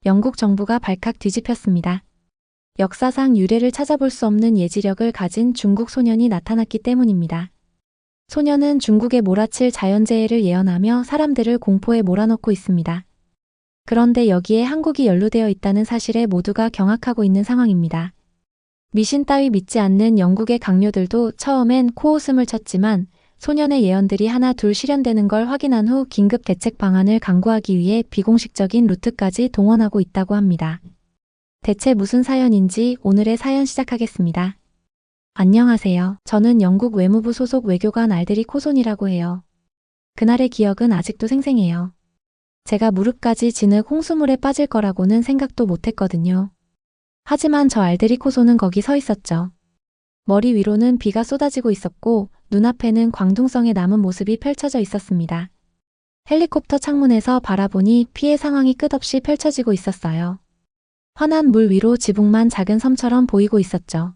영국 정부가 발칵 뒤집혔습니다. 역사상 유례를 찾아볼 수 없는 예지력을 가진 중국 소년이 나타났기 때문입니다. 소년은 중국에 몰아칠 자연재해를 예언하며 사람들을 공포에 몰아넣고 있습니다. 그런데 여기에 한국이 연루되어 있다는 사실에 모두가 경악하고 있는 상황입니다. 미신 따위 믿지 않는 영국의 강요들도 처음엔 코웃음을 쳤지만 소년의 예언들이 하나 둘 실현되는 걸 확인한 후 긴급 대책 방안을 강구하기 위해 비공식적인 루트까지 동원하고 있다고 합니다. 대체 무슨 사연인지 오늘의 사연 시작하겠습니다. 안녕하세요. 저는 영국 외무부 소속 외교관 알드리 코손이라고 해요. 그날의 기억은 아직도 생생해요. 제가 무릎까지 진흙 홍수물에 빠질 거라고는 생각도 못했거든요. 하지만 저 알드리 코손은 거기 서 있었죠. 머리 위로는 비가 쏟아지고 있었고 눈앞에는 광둥성의 남은 모습이 펼쳐져 있었습니다. 헬리콥터 창문에서 바라보니 피해 상황이 끝없이 펼쳐지고 있었어요. 환한 물 위로 지붕만 작은 섬처럼 보이고 있었죠.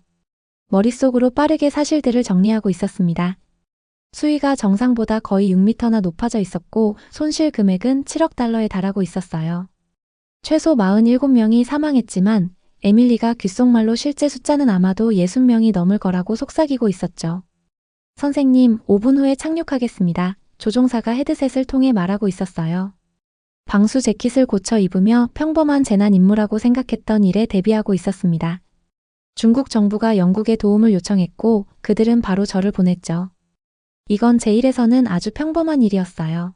머릿속으로 빠르게 사실들을 정리하고 있었습니다. 수위가 정상보다 거의 6m나 높아져 있었고 손실 금액은 7억 달러에 달하고 있었어요. 최소 47명이 사망했지만 에밀리가 귓속말로 실제 숫자는 아마도 60명이 넘을 거라고 속삭이고 있었죠. 선생님, 5분 후에 착륙하겠습니다. 조종사가 헤드셋을 통해 말하고 있었어요. 방수 재킷을 고쳐 입으며 평범한 재난 임무라고 생각했던 일에 대비하고 있었습니다. 중국 정부가 영국에 도움을 요청했고 그들은 바로 저를 보냈죠. 이건 제 일에서는 아주 평범한 일이었어요.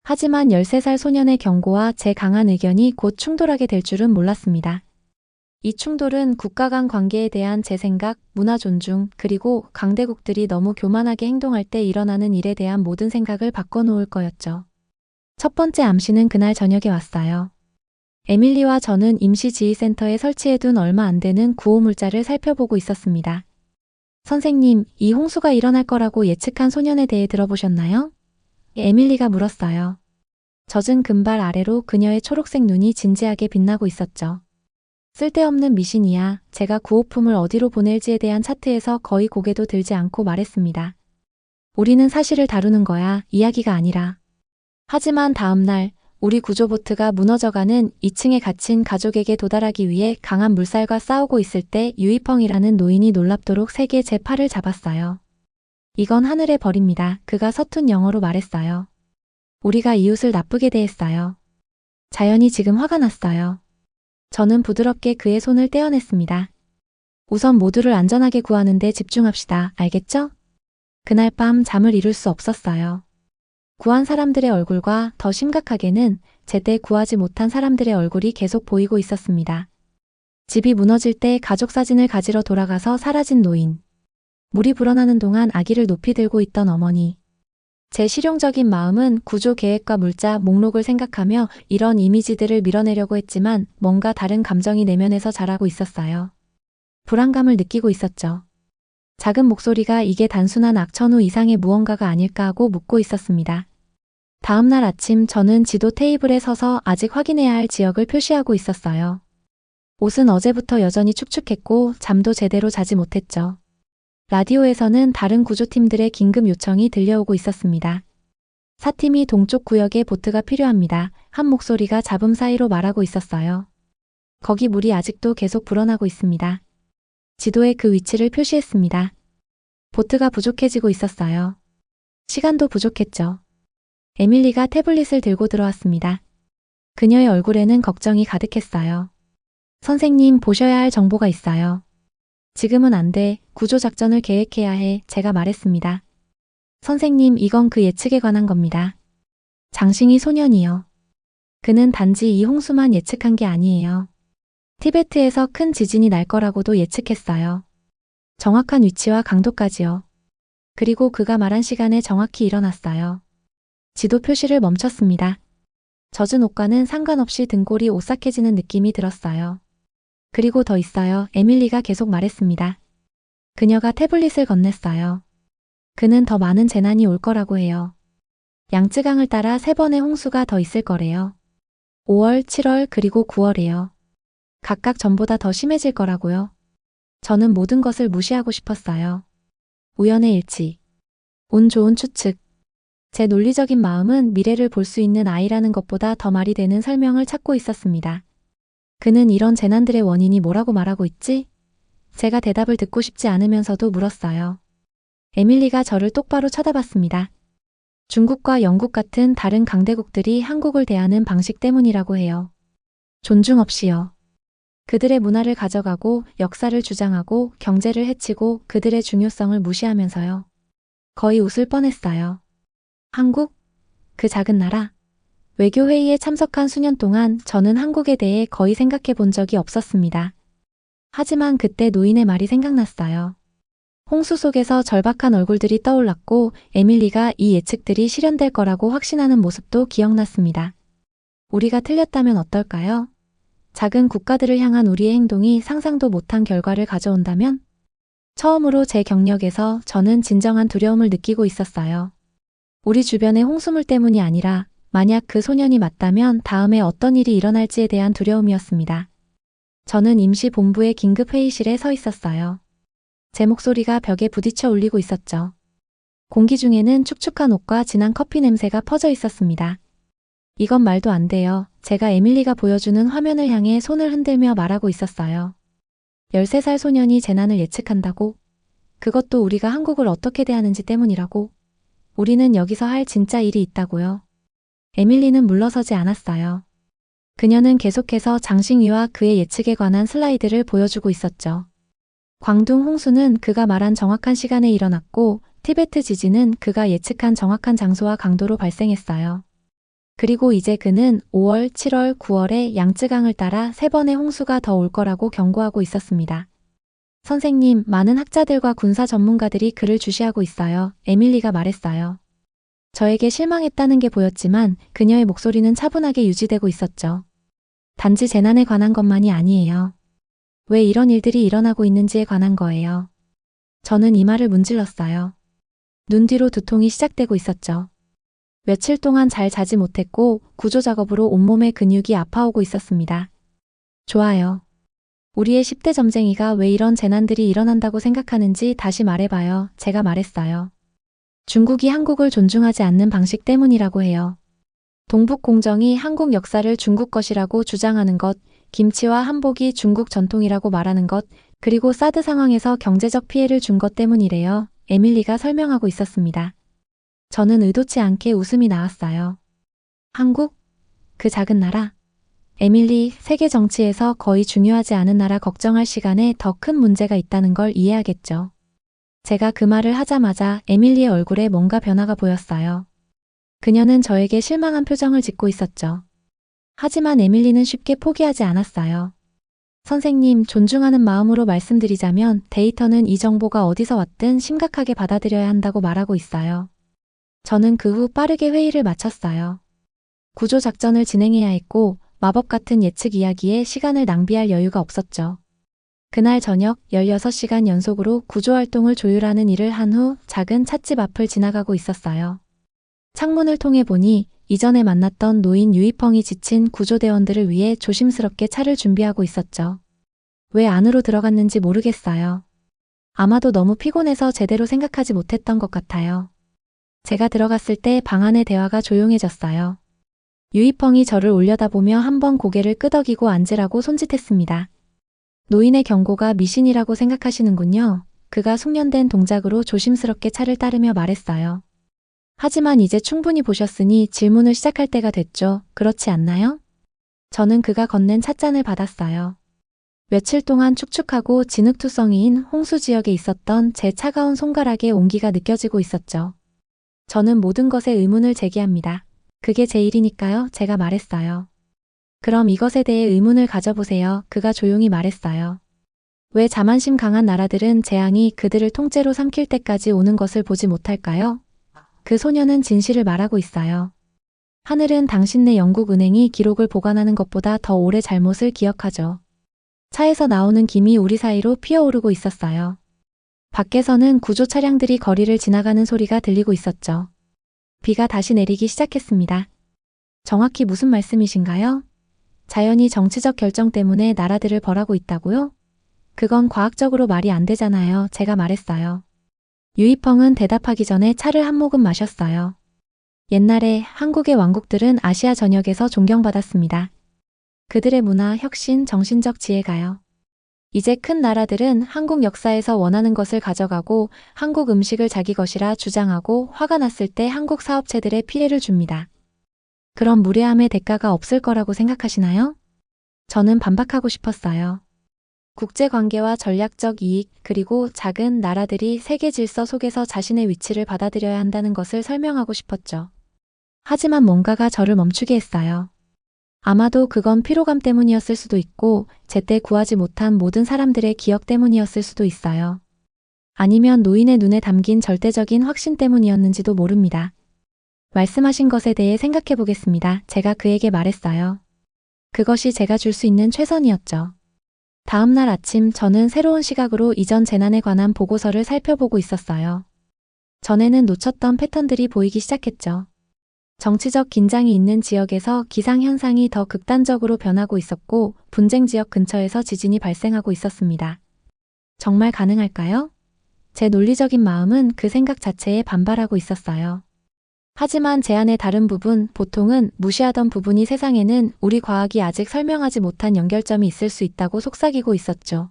하지만 13살 소년의 경고와 제 강한 의견이 곧 충돌하게 될 줄은 몰랐습니다. 이 충돌은 국가 간 관계에 대한 제 생각, 문화 존중, 그리고 강대국들이 너무 교만하게 행동할 때 일어나는 일에 대한 모든 생각을 바꿔놓을 거였죠. 첫 번째 암시는 그날 저녁에 왔어요. 에밀리와 저는 임시지휘센터에 설치해둔 얼마 안 되는 구호물자를 살펴보고 있었습니다. 선생님, 이 홍수가 일어날 거라고 예측한 소년에 대해 들어보셨나요? 에밀리가 물었어요. 젖은 금발 아래로 그녀의 초록색 눈이 진지하게 빛나고 있었죠. 쓸데없는 미신이야. 제가 구호품을 어디로 보낼지에 대한 차트에서 거의 고개도 들지 않고 말했습니다. 우리는 사실을 다루는 거야, 이야기가 아니라. 하지만 다음 날 우리 구조보트가 무너져가는 2층에 갇힌 가족에게 도달하기 위해 강한 물살과 싸우고 있을 때 유이펑이라는 노인이 놀랍도록 세게 제 팔을 잡았어요. 이건 하늘의 벌입니다. 그가 서툰 영어로 말했어요. 우리가 이웃을 나쁘게 대했어요. 자연이 지금 화가 났어요. 저는 부드럽게 그의 손을 떼어냈습니다. 우선 모두를 안전하게 구하는 데 집중합시다. 알겠죠? 그날 밤 잠을 이룰 수 없었어요. 구한 사람들의 얼굴과 더 심각하게는 제때 구하지 못한 사람들의 얼굴이 계속 보이고 있었습니다. 집이 무너질 때 가족 사진을 가지러 돌아가서 사라진 노인. 물이 불어나는 동안 아기를 높이 들고 있던 어머니. 제 실용적인 마음은 구조 계획과 물자 목록을 생각하며 이런 이미지들을 밀어내려고 했지만 뭔가 다른 감정이 내면에서 자라고 있었어요. 불안감을 느끼고 있었죠. 작은 목소리가 이게 단순한 악천후 이상의 무언가가 아닐까 하고 묻고 있었습니다. 다음 날 아침 저는 지도 테이블에 서서 아직 확인해야 할 지역을 표시하고 있었어요. 옷은 어제부터 여전히 축축했고 잠도 제대로 자지 못했죠. 라디오에서는 다른 구조팀들의 긴급 요청이 들려오고 있었습니다. 4팀이 동쪽 구역에 보트가 필요합니다. 한 목소리가 잡음 사이로 말하고 있었어요. 거기 물이 아직도 계속 불어나고 있습니다. 지도에 그 위치를 표시했습니다. 보트가 부족해지고 있었어요. 시간도 부족했죠. 에밀리가 태블릿을 들고 들어왔습니다. 그녀의 얼굴에는 걱정이 가득했어요. 선생님, 보셔야 할 정보가 있어요. 지금은 안 돼. 구조작전을 계획해야 해. 제가 말했습니다. 선생님, 이건 그 예측에 관한 겁니다. 장싱이 소년이요. 그는 단지 이 홍수만 예측한 게 아니에요. 티베트에서 큰 지진이 날 거라고도 예측했어요. 정확한 위치와 강도까지요. 그리고 그가 말한 시간에 정확히 일어났어요. 지도 표시를 멈췄습니다. 젖은 옷과는 상관없이 등골이 오싹해지는 느낌이 들었어요. 그리고 더 있어요. 에밀리가 계속 말했습니다. 그녀가 태블릿을 건넸어요. 그는 더 많은 재난이 올 거라고 해요. 양쯔강을 따라 3번의 홍수가 더 있을 거래요. 5월, 7월, 그리고 9월에요. 각각 전보다 더 심해질 거라고요. 저는 모든 것을 무시하고 싶었어요. 우연의 일치. 운 좋은 추측. 제 논리적인 마음은 미래를 볼 수 있는 아이라는 것보다 더 말이 되는 설명을 찾고 있었습니다. 그는 이런 재난들의 원인이 뭐라고 말하고 있지? 제가 대답을 듣고 싶지 않으면서도 물었어요. 에밀리가 저를 똑바로 쳐다봤습니다. 중국과 영국 같은 다른 강대국들이 한국을 대하는 방식 때문이라고 해요. 존중 없이요. 그들의 문화를 가져가고 역사를 주장하고 경제를 해치고 그들의 중요성을 무시하면서요. 거의 웃을 뻔했어요. 한국? 그 작은 나라? 외교회의에 참석한 수년 동안 저는 한국에 대해 거의 생각해 본 적이 없었습니다. 하지만 그때 노인의 말이 생각났어요. 홍수 속에서 절박한 얼굴들이 떠올랐고 에밀리가 이 예측들이 실현될 거라고 확신하는 모습도 기억났습니다. 우리가 틀렸다면 어떨까요? 작은 국가들을 향한 우리의 행동이 상상도 못한 결과를 가져온다면? 처음으로 제 경력에서 저는 진정한 두려움을 느끼고 있었어요. 우리 주변의 홍수물 때문이 아니라 만약 그 소년이 맞다면 다음에 어떤 일이 일어날지에 대한 두려움이었습니다. 저는 임시본부의 긴급회의실에 서 있었어요. 제 목소리가 벽에 부딪혀 울리고 있었죠. 공기 중에는 축축한 옷과 진한 커피 냄새가 퍼져 있었습니다. 이건 말도 안 돼요. 제가 에밀리가 보여주는 화면을 향해 손을 흔들며 말하고 있었어요. 13살 소년이 재난을 예측한다고? 그것도 우리가 한국을 어떻게 대하는지 때문이라고? 우리는 여기서 할 진짜 일이 있다고요. 에밀리는 물러서지 않았어요. 그녀는 계속해서 장싱위와 그의 예측에 관한 슬라이드를 보여주고 있었죠. 광둥 홍수는 그가 말한 정확한 시간에 일어났고 티베트 지진은 그가 예측한 정확한 장소와 강도로 발생했어요. 그리고 이제 그는 5월, 7월, 9월에 양쯔강을 따라 3번의 홍수가 더 올 거라고 경고하고 있었습니다. 선생님, 많은 학자들과 군사 전문가들이 그를 주시하고 있어요. 에밀리가 말했어요. 저에게 실망했다는 게 보였지만 그녀의 목소리는 차분하게 유지되고 있었죠. 단지 재난에 관한 것만이 아니에요. 왜 이런 일들이 일어나고 있는지에 관한 거예요. 저는 이 말을 문질렀어요. 눈 뒤로 두통이 시작되고 있었죠. 며칠 동안 잘 자지 못했고 구조 작업으로 온몸의 근육이 아파오고 있었습니다. 좋아요. 우리의 10대 점쟁이가 왜 이런 재난들이 일어난다고 생각하는지 다시 말해봐요. 제가 말했어요. 중국이 한국을 존중하지 않는 방식 때문이라고 해요. 동북공정이 한국 역사를 중국 것이라고 주장하는 것, 김치와 한복이 중국 전통이라고 말하는 것, 그리고 사드 상황에서 경제적 피해를 준 것 때문이래요. 에밀리가 설명하고 있었습니다. 저는 의도치 않게 웃음이 나왔어요. 한국? 그 작은 나라? 에밀리, 세계 정치에서 거의 중요하지 않은 나라 걱정할 시간에 더 큰 문제가 있다는 걸 이해하겠죠. 제가 그 말을 하자마자 에밀리의 얼굴에 뭔가 변화가 보였어요. 그녀는 저에게 실망한 표정을 짓고 있었죠. 하지만 에밀리는 쉽게 포기하지 않았어요. 선생님, 존중하는 마음으로 말씀드리자면 데이터는 이 정보가 어디서 왔든 심각하게 받아들여야 한다고 말하고 있어요. 저는 그 후 빠르게 회의를 마쳤어요. 구조 작전을 진행해야 했고 마법 같은 예측 이야기에 시간을 낭비할 여유가 없었죠. 그날 저녁 16시간 연속으로 구조활동을 조율하는 일을 한 후 작은 찻집 앞을 지나가고 있었어요. 창문을 통해 보니 이전에 만났던 노인 유이펑이 지친 구조대원들을 위해 조심스럽게 차를 준비하고 있었죠. 왜 안으로 들어갔는지 모르겠어요. 아마도 너무 피곤해서 제대로 생각하지 못했던 것 같아요. 제가 들어갔을 때 방 안의 대화가 조용해졌어요. 유이펑이 저를 올려다보며 한번 고개를 끄덕이고 앉으라고 손짓했습니다. 노인의 경고가 미신이라고 생각하시는군요. 그가 숙련된 동작으로 조심스럽게 차를 따르며 말했어요. 하지만 이제 충분히 보셨으니 질문을 시작할 때가 됐죠. 그렇지 않나요? 저는 그가 건넨 찻잔을 받았어요. 며칠 동안 축축하고 진흙투성이인 홍수 지역에 있었던 제 차가운 손가락의 온기가 느껴지고 있었죠. 저는 모든 것에 의문을 제기합니다. 그게 제 일이니까요. 제가 말했어요. 그럼 이것에 대해 의문을 가져보세요. 그가 조용히 말했어요. 왜 자만심 강한 나라들은 재앙이 그들을 통째로 삼킬 때까지 오는 것을 보지 못할까요? 그 소녀는 진실을 말하고 있어요. 하늘은 당신네 영국은행이 기록을 보관하는 것보다 더 오래 잘못을 기억하죠. 차에서 나오는 김이 우리 사이로 피어오르고 있었어요. 밖에서는 구조 차량들이 거리를 지나가는 소리가 들리고 있었죠. 비가 다시 내리기 시작했습니다. 정확히 무슨 말씀이신가요? 자연이 정치적 결정 때문에 나라들을 벌하고 있다고요? 그건 과학적으로 말이 안 되잖아요. 제가 말했어요. 유이펑은 대답하기 전에 차를 한 모금 마셨어요. 옛날에 한국의 왕국들은 아시아 전역에서 존경받았습니다. 그들의 문화, 혁신, 정신적 지혜가요. 이제 큰 나라들은 한국 역사에서 원하는 것을 가져가고 한국 음식을 자기 것이라 주장하고 화가 났을 때 한국 사업체들의 피해를 줍니다. 그런 무례함의 대가가 없을 거라고 생각하시나요? 저는 반박하고 싶었어요. 국제관계와 전략적 이익, 그리고 작은 나라들이 세계 질서 속에서 자신의 위치를 받아들여야 한다는 것을 설명하고 싶었죠. 하지만 뭔가가 저를 멈추게 했어요. 아마도 그건 피로감 때문이었을 수도 있고 제때 구하지 못한 모든 사람들의 기억 때문이었을 수도 있어요. 아니면 노인의 눈에 담긴 절대적인 확신 때문이었는지도 모릅니다. 말씀하신 것에 대해 생각해 보겠습니다. 제가 그에게 말했어요. 그것이 제가 줄 수 있는 최선이었죠. 다음 날 아침 저는 새로운 시각으로 이전 재난에 관한 보고서를 살펴보고 있었어요. 전에는 놓쳤던 패턴들이 보이기 시작했죠. 정치적 긴장이 있는 지역에서 기상현상이 더 극단적으로 변하고 있었고 분쟁 지역 근처에서 지진이 발생하고 있었습니다. 정말 가능할까요? 제 논리적인 마음은 그 생각 자체에 반발하고 있었어요. 하지만 제 안의 다른 부분, 보통은 무시하던 부분이 세상에는 우리 과학이 아직 설명하지 못한 연결점이 있을 수 있다고 속삭이고 있었죠.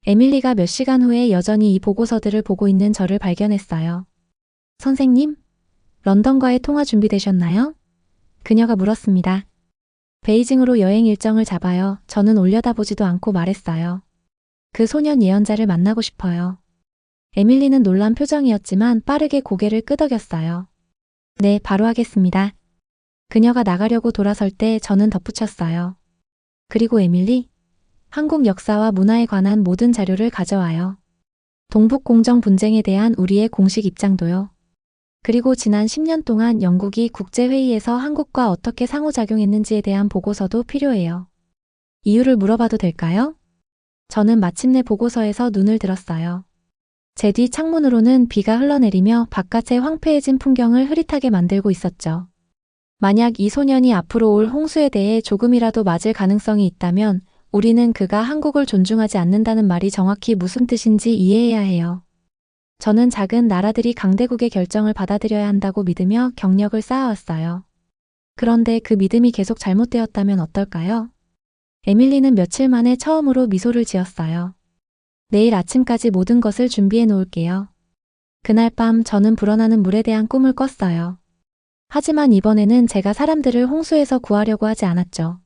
에밀리가 몇 시간 후에 여전히 이 보고서들을 보고 있는 저를 발견했어요. 선생님? 런던과의 통화 준비되셨나요? 그녀가 물었습니다. 베이징으로 여행 일정을 잡아요. 저는 올려다보지도 않고 말했어요. 그 소년 예언자를 만나고 싶어요. 에밀리는 놀란 표정이었지만 빠르게 고개를 끄덕였어요. 네, 바로 하겠습니다. 그녀가 나가려고 돌아설 때 저는 덧붙였어요. 그리고 에밀리, 한국 역사와 문화에 관한 모든 자료를 가져와요. 동북공정 분쟁에 대한 우리의 공식 입장도요. 그리고 지난 10년 동안 영국이 국제회의에서 한국과 어떻게 상호작용했는지에 대한 보고서도 필요해요. 이유를 물어봐도 될까요? 저는 마침내 보고서에서 눈을 들었어요. 제 뒤 창문으로는 비가 흘러내리며 바깥의 황폐해진 풍경을 흐릿하게 만들고 있었죠. 만약 이 소년이 앞으로 올 홍수에 대해 조금이라도 맞을 가능성이 있다면 우리는 그가 한국을 존중하지 않는다는 말이 정확히 무슨 뜻인지 이해해야 해요. 저는 작은 나라들이 강대국의 결정을 받아들여야 한다고 믿으며 경력을 쌓아왔어요. 그런데 그 믿음이 계속 잘못되었다면 어떨까요? 에밀리는 며칠 만에 처음으로 미소를 지었어요. 내일 아침까지 모든 것을 준비해 놓을게요. 그날 밤 저는 불어나는 물에 대한 꿈을 꿨어요. 하지만 이번에는 제가 사람들을 홍수에서 구하려고 하지 않았죠.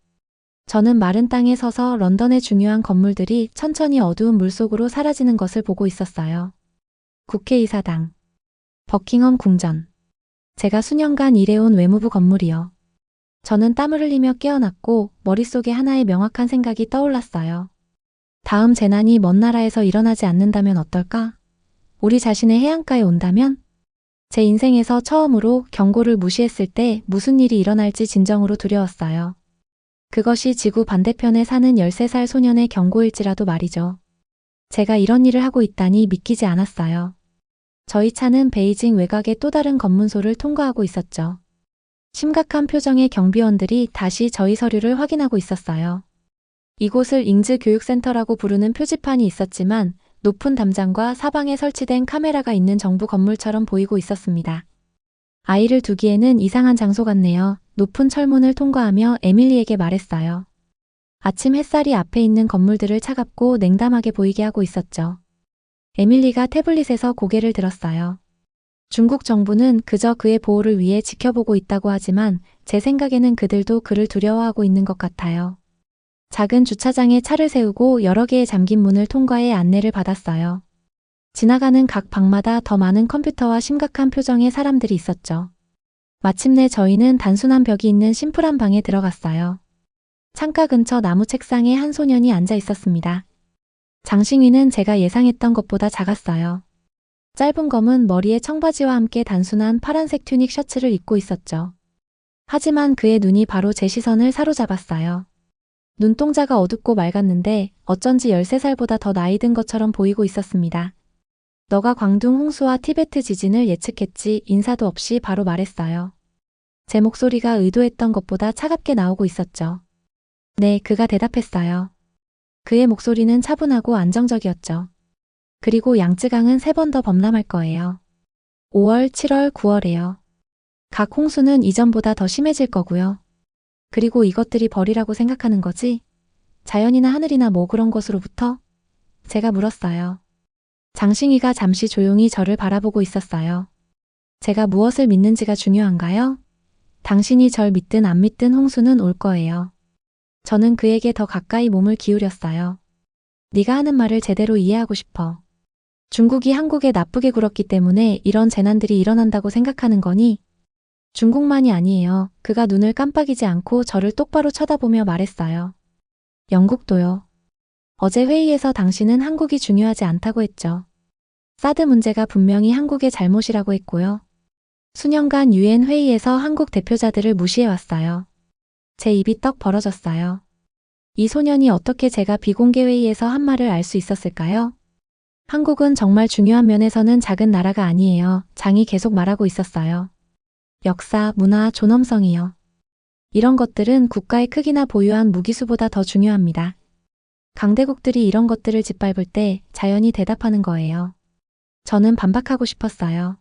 저는 마른 땅에 서서 런던의 중요한 건물들이 천천히 어두운 물속으로 사라지는 것을 보고 있었어요. 국회의사당, 버킹엄 궁전, 제가 수년간 일해온 외무부 건물이요. 저는 땀을 흘리며 깨어났고 머릿속에 하나의 명확한 생각이 떠올랐어요. 다음 재난이 먼 나라에서 일어나지 않는다면 어떨까? 우리 자신의 해안가에 온다면? 제 인생에서 처음으로 경고를 무시했을 때 무슨 일이 일어날지 진정으로 두려웠어요. 그것이 지구 반대편에 사는 13살 소년의 경고일지라도 말이죠. 제가 이런 일을 하고 있다니 믿기지 않았어요. 저희 차는 베이징 외곽의 또 다른 검문소를 통과하고 있었죠. 심각한 표정의 경비원들이 다시 저희 서류를 확인하고 있었어요. 이곳을 잉즈 교육센터라고 부르는 표지판이 있었지만 높은 담장과 사방에 설치된 카메라가 있는 정부 건물처럼 보이고 있었습니다. 아이를 두기에는 이상한 장소 같네요. 높은 철문을 통과하며 에밀리에게 말했어요. 아침 햇살이 앞에 있는 건물들을 차갑고 냉담하게 보이게 하고 있었죠. 에밀리가 태블릿에서 고개를 들었어요. 중국 정부는 그저 그의 보호를 위해 지켜보고 있다고 하지만 제 생각에는 그들도 그를 두려워하고 있는 것 같아요. 작은 주차장에 차를 세우고 여러 개의 잠긴 문을 통과해 안내를 받았어요. 지나가는 각 방마다 더 많은 컴퓨터와 심각한 표정의 사람들이 있었죠. 마침내 저희는 단순한 벽이 있는 심플한 방에 들어갔어요. 창가 근처 나무 책상에 한 소년이 앉아 있었습니다. 장신위는 제가 예상했던 것보다 작았어요. 짧은 검은 머리에 청바지와 함께 단순한 파란색 튜닉 셔츠를 입고 있었죠. 하지만 그의 눈이 바로 제 시선을 사로잡았어요. 눈동자가 어둡고 맑았는데 어쩐지 13살보다 더 나이 든 것처럼 보이고 있었습니다. 너가 광둥 홍수와 티베트 지진을 예측했지. 인사도 없이 바로 말했어요. 제 목소리가 의도했던 것보다 차갑게 나오고 있었죠. 네, 그가 대답했어요. 그의 목소리는 차분하고 안정적이었죠. 그리고 양쯔강은 3번 더 범람할 거예요. 5월, 7월, 9월에요. 각 홍수는 이전보다 더 심해질 거고요. 그리고 이것들이 벌이라고 생각하는 거지? 자연이나 하늘이나 뭐 그런 것으로부터? 제가 물었어요. 장싱이가 잠시 조용히 저를 바라보고 있었어요. 제가 무엇을 믿는지가 중요한가요? 당신이 절 믿든 안 믿든 홍수는 올 거예요. 저는 그에게 더 가까이 몸을 기울였어요. 네가 하는 말을 제대로 이해하고 싶어. 중국이 한국에 나쁘게 굴었기 때문에 이런 재난들이 일어난다고 생각하는 거니? 중국만이 아니에요. 그가 눈을 깜빡이지 않고 저를 똑바로 쳐다보며 말했어요. 영국도요. 어제 회의에서 당신은 한국이 중요하지 않다고 했죠. 사드 문제가 분명히 한국의 잘못이라고 했고요. 수년간 유엔 회의에서 한국 대표자들을 무시해왔어요. 제 입이 떡 벌어졌어요. 이 소년이 어떻게 제가 비공개 회의에서 한 말을 알 수 있었을까요? 한국은 정말 중요한 면에서는 작은 나라가 아니에요. 장이 계속 말하고 있었어요. 역사, 문화, 존엄성이요. 이런 것들은 국가의 크기나 보유한 무기수보다 더 중요합니다. 강대국들이 이런 것들을 짓밟을 때 자연히 대답하는 거예요. 저는 반박하고 싶었어요.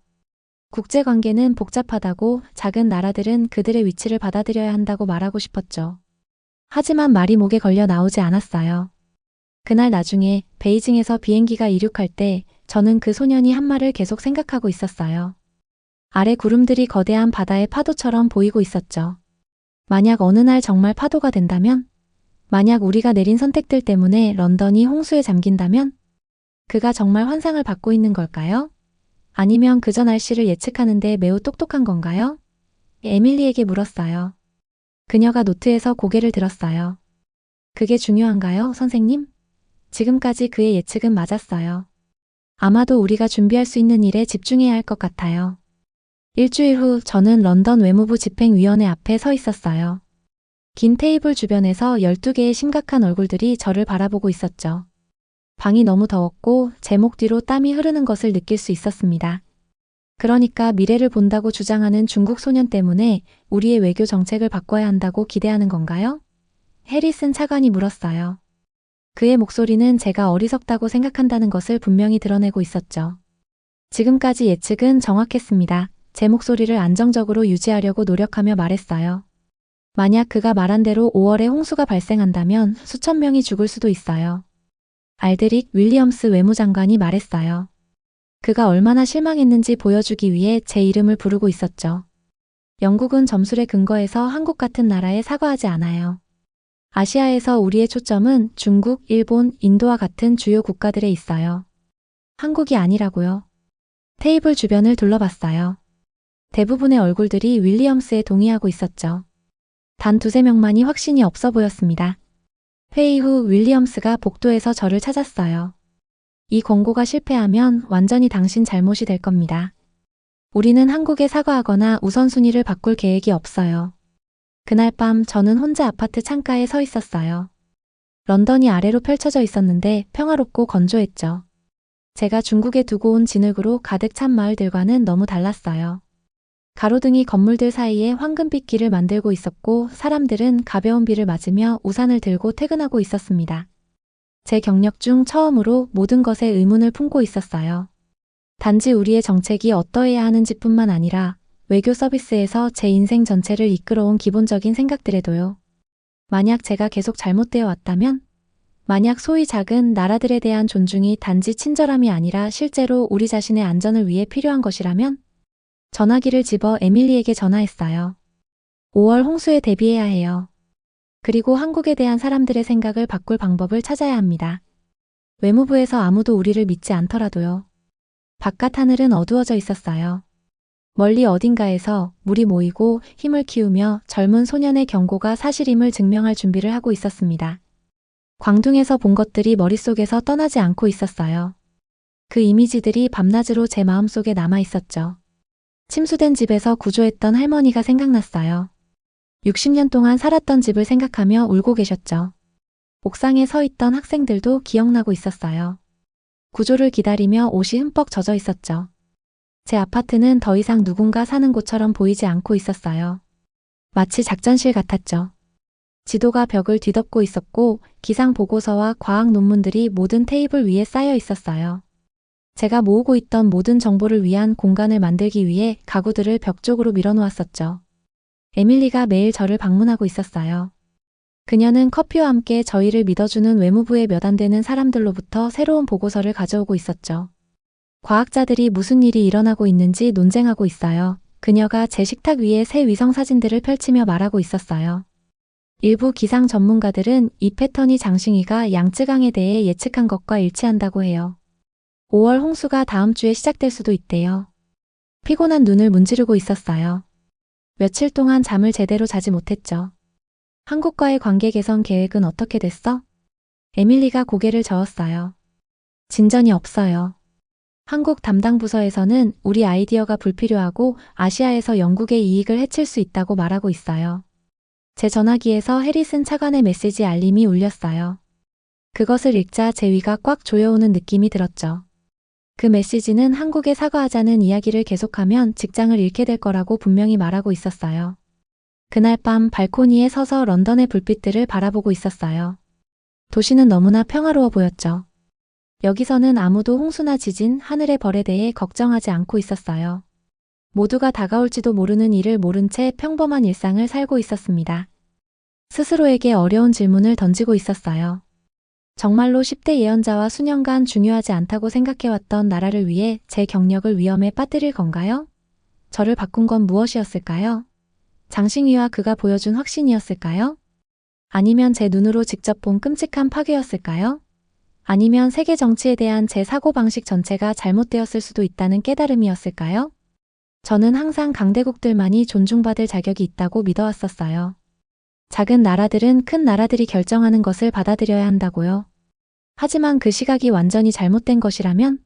국제관계는 복잡하다고 작은 나라들은 그들의 위치를 받아들여야 한다고 말하고 싶었죠. 하지만 말이 목에 걸려 나오지 않았어요. 그날 나중에 베이징에서 비행기가 이륙할 때 저는 그 소년이 한 말을 계속 생각하고 있었어요. 아래 구름들이 거대한 바다의 파도처럼 보이고 있었죠. 만약 어느 날 정말 파도가 된다면? 만약 우리가 내린 선택들 때문에 런던이 홍수에 잠긴다면? 그가 정말 환상을 받고 있는 걸까요? 아니면 그저 날씨를 예측하는데 매우 똑똑한 건가요? 에밀리에게 물었어요. 그녀가 노트에서 고개를 들었어요. 그게 중요한가요, 선생님? 지금까지 그의 예측은 맞았어요. 아마도 우리가 준비할 수 있는 일에 집중해야 할 것 같아요. 일주일 후 저는 런던 외무부 집행위원회 앞에 서 있었어요. 긴 테이블 주변에서 12개의 심각한 얼굴들이 저를 바라보고 있었죠. 방이 너무 더웠고 제 목 뒤로 땀이 흐르는 것을 느낄 수 있었습니다. 그러니까 미래를 본다고 주장하는 중국 소년 때문에 우리의 외교 정책을 바꿔야 한다고 기대하는 건가요? 해리슨 차관이 물었어요. 그의 목소리는 제가 어리석다고 생각한다는 것을 분명히 드러내고 있었죠. 지금까지 예측은 정확했습니다. 제 목소리를 안정적으로 유지하려고 노력하며 말했어요. 만약 그가 말한 대로 5월에 홍수가 발생한다면 수천 명이 죽을 수도 있어요. 알드릭 윌리엄스 외무장관이 말했어요. 그가 얼마나 실망했는지 보여주기 위해 제 이름을 부르고 있었죠. 영국은 점술에 근거해서 한국 같은 나라에 사과하지 않아요. 아시아에서 우리의 초점은 중국, 일본, 인도와 같은 주요 국가들에 있어요. 한국이 아니라고요. 테이블 주변을 둘러봤어요. 대부분의 얼굴들이 윌리엄스에 동의하고 있었죠. 단 2~3명만이 확신이 없어 보였습니다. 회의 후 윌리엄스가 복도에서 저를 찾았어요. 이 권고가 실패하면 완전히 당신 잘못이 될 겁니다. 우리는 한국에 사과하거나 우선순위를 바꿀 계획이 없어요. 그날 밤 저는 혼자 아파트 창가에 서 있었어요. 런던이 아래로 펼쳐져 있었는데 평화롭고 건조했죠. 제가 중국에 두고 온 진흙으로 가득 찬 마을들과는 너무 달랐어요. 가로등이 건물들 사이에 황금빛 길을 만들고 있었고 사람들은 가벼운 비를 맞으며 우산을 들고 퇴근하고 있었습니다. 제 경력 중 처음으로 모든 것에 의문을 품고 있었어요. 단지 우리의 정책이 어떠해야 하는지뿐만 아니라 외교 서비스에서 제 인생 전체를 이끌어온 기본적인 생각들에도요. 만약 제가 계속 잘못되어 왔다면? 만약 소위 작은 나라들에 대한 존중이 단지 친절함이 아니라 실제로 우리 자신의 안전을 위해 필요한 것이라면? 전화기를 집어 에밀리에게 전화했어요. 5월 홍수에 대비해야 해요. 그리고 한국에 대한 사람들의 생각을 바꿀 방법을 찾아야 합니다. 외무부에서 아무도 우리를 믿지 않더라도요. 바깥 하늘은 어두워져 있었어요. 멀리 어딘가에서 물이 모이고 힘을 키우며 젊은 소년의 경고가 사실임을 증명할 준비를 하고 있었습니다. 광둥에서 본 것들이 머릿속에서 떠나지 않고 있었어요. 그 이미지들이 밤낮으로 제 마음속에 남아 있었죠. 침수된 집에서 구조했던 할머니가 생각났어요. 60년 동안 살았던 집을 생각하며 울고 계셨죠. 옥상에 서 있던 학생들도 기억나고 있었어요. 구조를 기다리며 옷이 흠뻑 젖어 있었죠. 제 아파트는 더 이상 누군가 사는 곳처럼 보이지 않고 있었어요. 마치 작전실 같았죠. 지도가 벽을 뒤덮고 있었고 기상 보고서와 과학 논문들이 모든 테이블 위에 쌓여 있었어요. 제가 모으고 있던 모든 정보를 위한 공간을 만들기 위해 가구들을 벽 쪽으로 밀어놓았었죠. 에밀리가 매일 저를 방문하고 있었어요. 그녀는 커피와 함께 저희를 믿어주는 외무부의 몇 안 되는 사람들로부터 새로운 보고서를 가져오고 있었죠. 과학자들이 무슨 일이 일어나고 있는지 논쟁하고 있어요. 그녀가 제 식탁 위에 새 위성 사진들을 펼치며 말하고 있었어요. 일부 기상 전문가들은 이 패턴이 장싱이가 양쯔강에 대해 예측한 것과 일치한다고 해요. 5월 홍수가 다음 주에 시작될 수도 있대요. 피곤한 눈을 문지르고 있었어요. 며칠 동안 잠을 제대로 자지 못했죠. 한국과의 관계 개선 계획은 어떻게 됐어? 에밀리가 고개를 저었어요. 진전이 없어요. 한국 담당 부서에서는 우리 아이디어가 불필요하고 아시아에서 영국의 이익을 해칠 수 있다고 말하고 있어요. 제 전화기에서 해리슨 차관의 메시지 알림이 울렸어요. 그것을 읽자 제 위가 꽉 조여오는 느낌이 들었죠. 그 메시지는 한국에 사과하자는 이야기를 계속하면 직장을 잃게 될 거라고 분명히 말하고 있었어요. 그날 밤 발코니에 서서 런던의 불빛들을 바라보고 있었어요. 도시는 너무나 평화로워 보였죠. 여기서는 아무도 홍수나 지진, 하늘의 벌에 대해 걱정하지 않고 있었어요. 모두가 다가올지도 모르는 일을 모른 채 평범한 일상을 살고 있었습니다. 스스로에게 어려운 질문을 던지고 있었어요. 정말로 10대 예언자와 수년간 중요하지 않다고 생각해왔던 나라를 위해 제 경력을 위험에 빠뜨릴 건가요? 저를 바꾼 건 무엇이었을까요? 장싱위와 그가 보여준 확신이었을까요? 아니면 제 눈으로 직접 본 끔찍한 파괴였을까요? 아니면 세계 정치에 대한 제 사고방식 전체가 잘못되었을 수도 있다는 깨달음이었을까요? 저는 항상 강대국들만이 존중받을 자격이 있다고 믿어왔었어요. 작은 나라들은 큰 나라들이 결정하는 것을 받아들여야 한다고요. 하지만 그 시각이 완전히 잘못된 것이라면?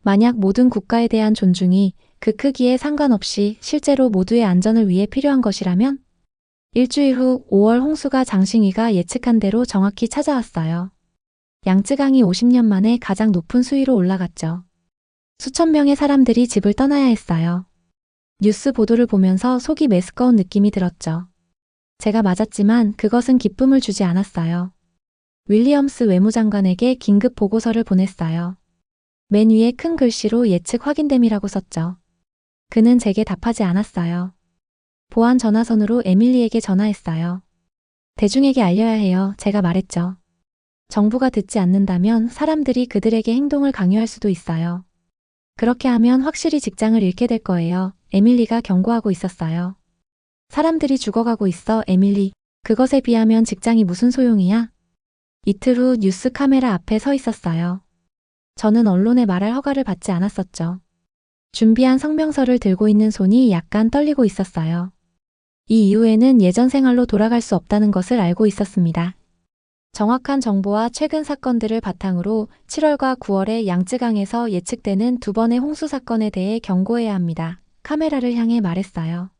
만약 모든 국가에 대한 존중이 그 크기에 상관없이 실제로 모두의 안전을 위해 필요한 것이라면? 일주일 후 5월 홍수가 장싱위가 예측한 대로 정확히 찾아왔어요. 양쯔강이 50년 만에 가장 높은 수위로 올라갔죠. 수천 명의 사람들이 집을 떠나야 했어요. 뉴스 보도를 보면서 속이 메스꺼운 느낌이 들었죠. 제가 맞았지만 그것은 기쁨을 주지 않았어요. 윌리엄스 외무장관에게 긴급 보고서를 보냈어요. 맨 위에 큰 글씨로 예측 확인됨이라고 썼죠. 그는 제게 답하지 않았어요. 보안 전화선으로 에밀리에게 전화했어요. 대중에게 알려야 해요. 제가 말했죠. 정부가 듣지 않는다면 사람들이 그들에게 행동을 강요할 수도 있어요. 그렇게 하면 확실히 직장을 잃게 될 거예요. 에밀리가 경고하고 있었어요. 사람들이 죽어가고 있어, 에밀리. 그것에 비하면 직장이 무슨 소용이야? 이틀 후 뉴스 카메라 앞에 서 있었어요. 저는 언론에 말할 허가를 받지 않았었죠. 준비한 성명서를 들고 있는 손이 약간 떨리고 있었어요. 이 이후에는 예전 생활로 돌아갈 수 없다는 것을 알고 있었습니다. 정확한 정보와 최근 사건들을 바탕으로 7월과 9월에 양쯔강에서 예측되는 두 번의 홍수 사건에 대해 경고해야 합니다. 카메라를 향해 말했어요.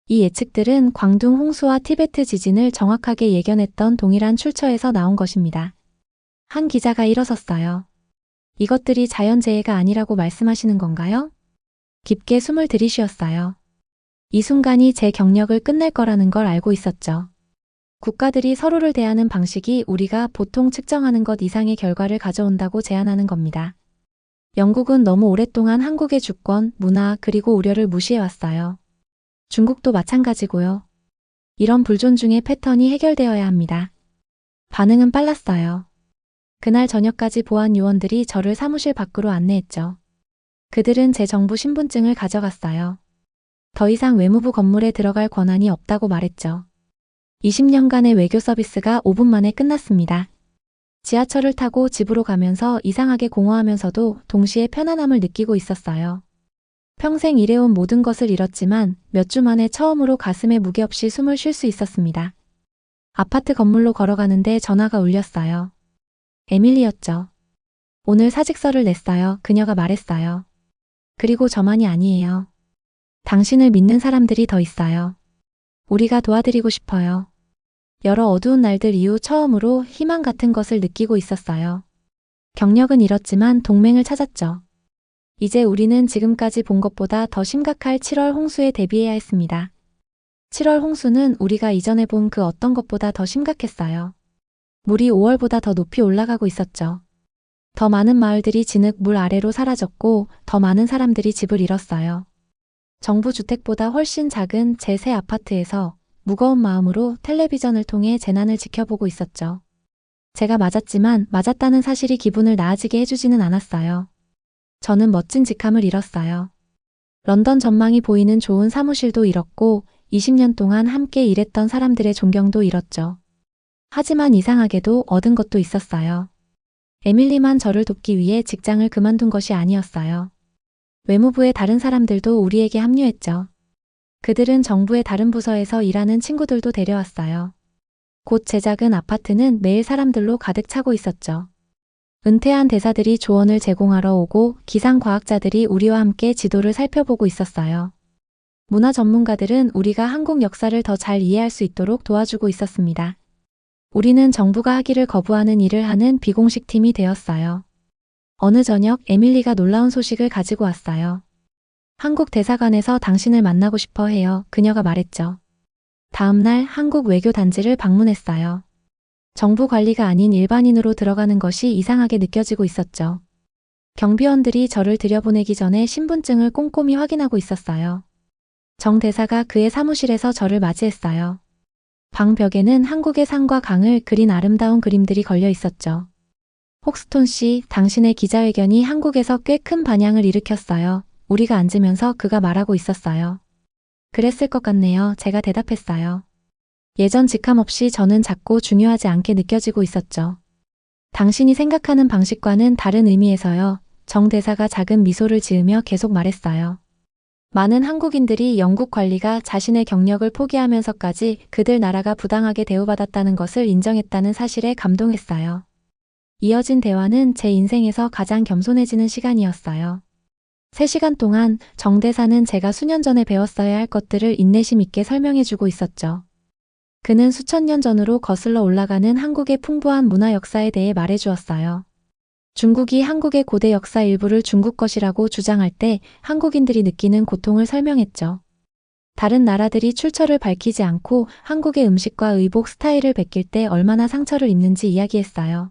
이 예측들은 광둥 홍수와 티베트 지진을 정확하게 예견했던 동일한 출처에서 나온 것입니다. 한 기자가 일어섰어요. 이것들이 자연재해가 아니라고 말씀하시는 건가요? 깊게 숨을 들이쉬었어요. 이 순간이 제 경력을 끝낼 거라는 걸 알고 있었죠. 국가들이 서로를 대하는 방식이 우리가 보통 측정하는 것 이상의 결과를 가져온다고 제안하는 겁니다. 영국은 너무 오랫동안 한국의 주권, 문화, 그리고 우려를 무시해왔어요. 중국도 마찬가지고요. 이런 불존중의 패턴이 해결되어야 합니다. 반응은 빨랐어요. 그날 저녁까지 보안 요원들이 저를 사무실 밖으로 안내했죠. 그들은 제 정부 신분증을 가져갔어요. 더 이상 외무부 건물에 들어갈 권한이 없다고 말했죠. 20년간의 외교 서비스가 5분 만에 끝났습니다. 지하철을 타고 집으로 가면서 이상하게 공허하면서도 동시에 편안함을 느끼고 있었어요. 평생 일해온 모든 것을 잃었지만 몇 주 만에 처음으로 가슴에 무게 없이 숨을 쉴 수 있었습니다. 아파트 건물로 걸어가는데 전화가 울렸어요. 에밀리였죠. 오늘 사직서를 냈어요. 그녀가 말했어요. 그리고 저만이 아니에요. 당신을 믿는 사람들이 더 있어요. 우리가 도와드리고 싶어요. 여러 어두운 날들 이후 처음으로 희망 같은 것을 느끼고 있었어요. 경력은 잃었지만 동맹을 찾았죠. 이제 우리는 지금까지 본 것보다 더 심각할 7월 홍수에 대비해야 했습니다. 7월 홍수는 우리가 이전에 본 그 어떤 것보다 더 심각했어요. 물이 5월보다 더 높이 올라가고 있었죠. 더 많은 마을들이 진흙 물 아래로 사라졌고 더 많은 사람들이 집을 잃었어요. 정부 주택보다 훨씬 작은 제 새 아파트에서 무거운 마음으로 텔레비전을 통해 재난을 지켜보고 있었죠. 제가 맞았지만 맞았다는 사실이 기분을 나아지게 해주지는 않았어요. 저는 멋진 직함을 잃었어요. 런던 전망이 보이는 좋은 사무실도 잃었고 20년 동안 함께 일했던 사람들의 존경도 잃었죠. 하지만 이상하게도 얻은 것도 있었어요. 에밀리만 저를 돕기 위해 직장을 그만둔 것이 아니었어요. 외무부의 다른 사람들도 우리에게 합류했죠. 그들은 정부의 다른 부서에서 일하는 친구들도 데려왔어요. 곧 제 작은 아파트는 매일 사람들로 가득 차고 있었죠. 은퇴한 대사들이 조언을 제공하러 오고 기상과학자들이 우리와 함께 지도를 살펴보고 있었어요. 문화 전문가들은 우리가 한국 역사를 더 잘 이해할 수 있도록 도와주고 있었습니다. 우리는 정부가 하기를 거부하는 일을 하는 비공식 팀이 되었어요. 어느 저녁 에밀리가 놀라운 소식을 가지고 왔어요. 한국 대사관에서 당신을 만나고 싶어 해요. 그녀가 말했죠. 다음 날 한국 외교단지를 방문했어요. 정부 관리가 아닌 일반인으로 들어가는 것이 이상하게 느껴지고 있었죠. 경비원들이 저를 들여보내기 전에 신분증을 꼼꼼히 확인하고 있었어요. 정 대사가 그의 사무실에서 저를 맞이했어요. 방벽에는 한국의 산과 강을 그린 아름다운 그림들이 걸려 있었죠. 혹스톤 씨, 당신의 기자회견이 한국에서 꽤 큰 반향을 일으켰어요. 우리가 앉으면서 그가 말하고 있었어요. 그랬을 것 같네요. 제가 대답했어요. 예전 직함 없이 저는 작고 중요하지 않게 느껴지고 있었죠. 당신이 생각하는 방식과는 다른 의미에서요. 정 대사가 작은 미소를 지으며 계속 말했어요. 많은 한국인들이 영국 관리가 자신의 경력을 포기하면서까지 그들 나라가 부당하게 대우받았다는 것을 인정했다는 사실에 감동했어요. 이어진 대화는 제 인생에서 가장 겸손해지는 시간이었어요. 3시간 동안 정 대사는 제가 수년 전에 배웠어야 할 것들을 인내심 있게 설명해주고 있었죠. 그는 수천 년 전으로 거슬러 올라가는 한국의 풍부한 문화 역사에 대해 말해주었어요. 중국이 한국의 고대 역사 일부를 중국 것이라고 주장할 때 한국인들이 느끼는 고통을 설명했죠. 다른 나라들이 출처를 밝히지 않고 한국의 음식과 의복 스타일을 베낄 때 얼마나 상처를 입는지 이야기했어요.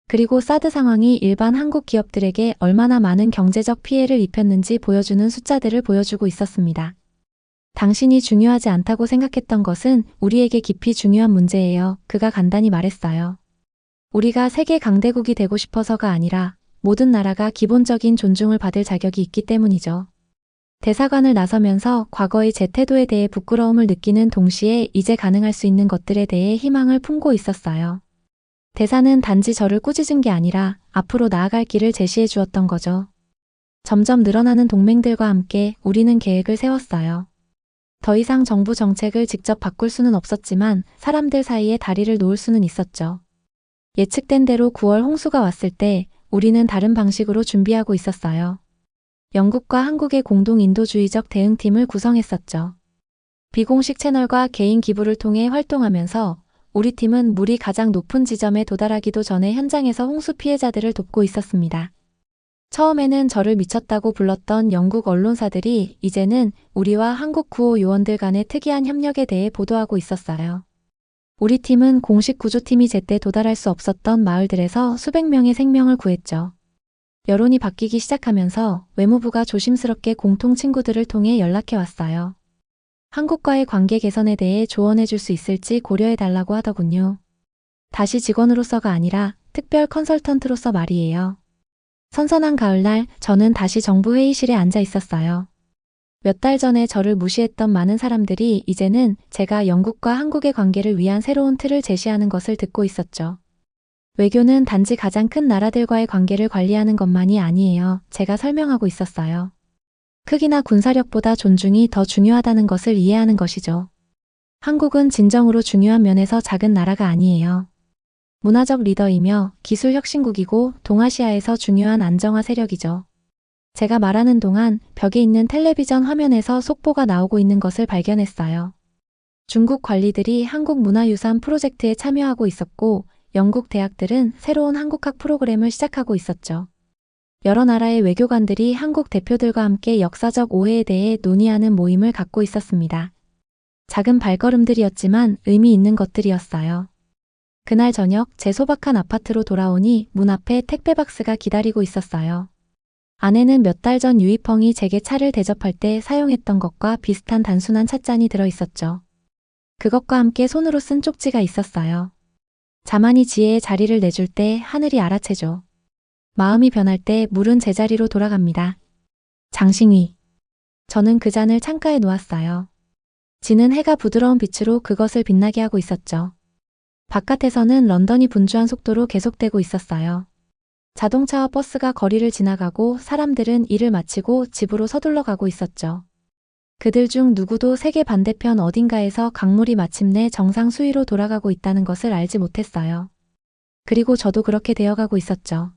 그리고 사드 상황이 일반 한국 기업들에게 얼마나 많은 경제적 피해를 입혔는지 보여주는 숫자들을 보여주고 있었습니다. 당신이 중요하지 않다고 생각했던 것은 우리에게 깊이 중요한 문제예요. 그가 간단히 말했어요. 우리가 세계 강대국이 되고 싶어서가 아니라 모든 나라가 기본적인 존중을 받을 자격이 있기 때문이죠. 대사관을 나서면서 과거의 제 태도에 대해 부끄러움을 느끼는 동시에 이제 가능할 수 있는 것들에 대해 희망을 품고 있었어요. 대사는 단지 저를 꾸짖은 게 아니라 앞으로 나아갈 길을 제시해 주었던 거죠. 점점 늘어나는 동맹들과 함께 우리는 계획을 세웠어요. 더 이상 정부 정책을 직접 바꿀 수는 없었지만 사람들 사이에 다리를 놓을 수는 있었죠. 예측된 대로 9월 홍수가 왔을 때 우리는 다른 방식으로 준비하고 있었어요. 영국과 한국의 공동 인도주의적 대응팀을 구성했었죠. 비공식 채널과 개인 기부를 통해 활동하면서 우리 팀은 물이 가장 높은 지점에 도달하기도 전에 현장에서 홍수 피해자들을 돕고 있었습니다. 처음에는 저를 미쳤다고 불렀던 영국 언론사들이 이제는 우리와 한국 구호 요원들 간의 특이한 협력에 대해 보도하고 있었어요. 우리 팀은 공식 구조팀이 제때 도달할 수 없었던 마을들에서 수백 명의 생명을 구했죠. 여론이 바뀌기 시작하면서 외무부가 조심스럽게 공통 친구들을 통해 연락해 왔어요. 한국과의 관계 개선에 대해 조언해 줄 수 있을지 고려해 달라고 하더군요. 다시 직원으로서가 아니라 특별 컨설턴트로서 말이에요. 선선한 가을날 저는 다시 정부 회의실에 앉아 있었어요. 몇 달 전에 저를 무시했던 많은 사람들이 이제는 제가 영국과 한국의 관계를 위한 새로운 틀을 제시하는 것을 듣고 있었죠. 외교는 단지 가장 큰 나라들과의 관계를 관리하는 것만이 아니에요. 제가 설명하고 있었어요. 크기나 군사력보다 존중이 더 중요하다는 것을 이해하는 것이죠. 한국은 진정으로 중요한 면에서 작은 나라가 아니에요. 문화적 리더이며 기술 혁신국이고 동아시아에서 중요한 안정화 세력이죠. 제가 말하는 동안 벽에 있는 텔레비전 화면에서 속보가 나오고 있는 것을 발견했어요. 중국 관리들이 한국 문화유산 프로젝트에 참여하고 있었고 영국 대학들은 새로운 한국학 프로그램을 시작하고 있었죠. 여러 나라의 외교관들이 한국 대표들과 함께 역사적 오해에 대해 논의하는 모임을 갖고 있었습니다. 작은 발걸음들이었지만 의미 있는 것들이었어요. 그날 저녁 제 소박한 아파트로 돌아오니 문 앞에 택배 박스가 기다리고 있었어요. 안에는 몇 달 전 유이펑이 제게 차를 대접할 때 사용했던 것과 비슷한 단순한 찻잔이 들어 있었죠. 그것과 함께 손으로 쓴 쪽지가 있었어요. 자만이 지혜의 자리를 내줄 때 하늘이 알아채죠. 마음이 변할 때 물은 제자리로 돌아갑니다. 장싱위. 저는 그 잔을 창가에 놓았어요. 지는 해가 부드러운 빛으로 그것을 빛나게 하고 있었죠. 바깥에서는 런던이 분주한 속도로 계속되고 있었어요. 자동차와 버스가 거리를 지나가고 사람들은 일을 마치고 집으로 서둘러 가고 있었죠. 그들 중 누구도 세계 반대편 어딘가에서 강물이 마침내 정상 수위로 돌아가고 있다는 것을 알지 못했어요. 그리고 저도 그렇게 되어가고 있었죠.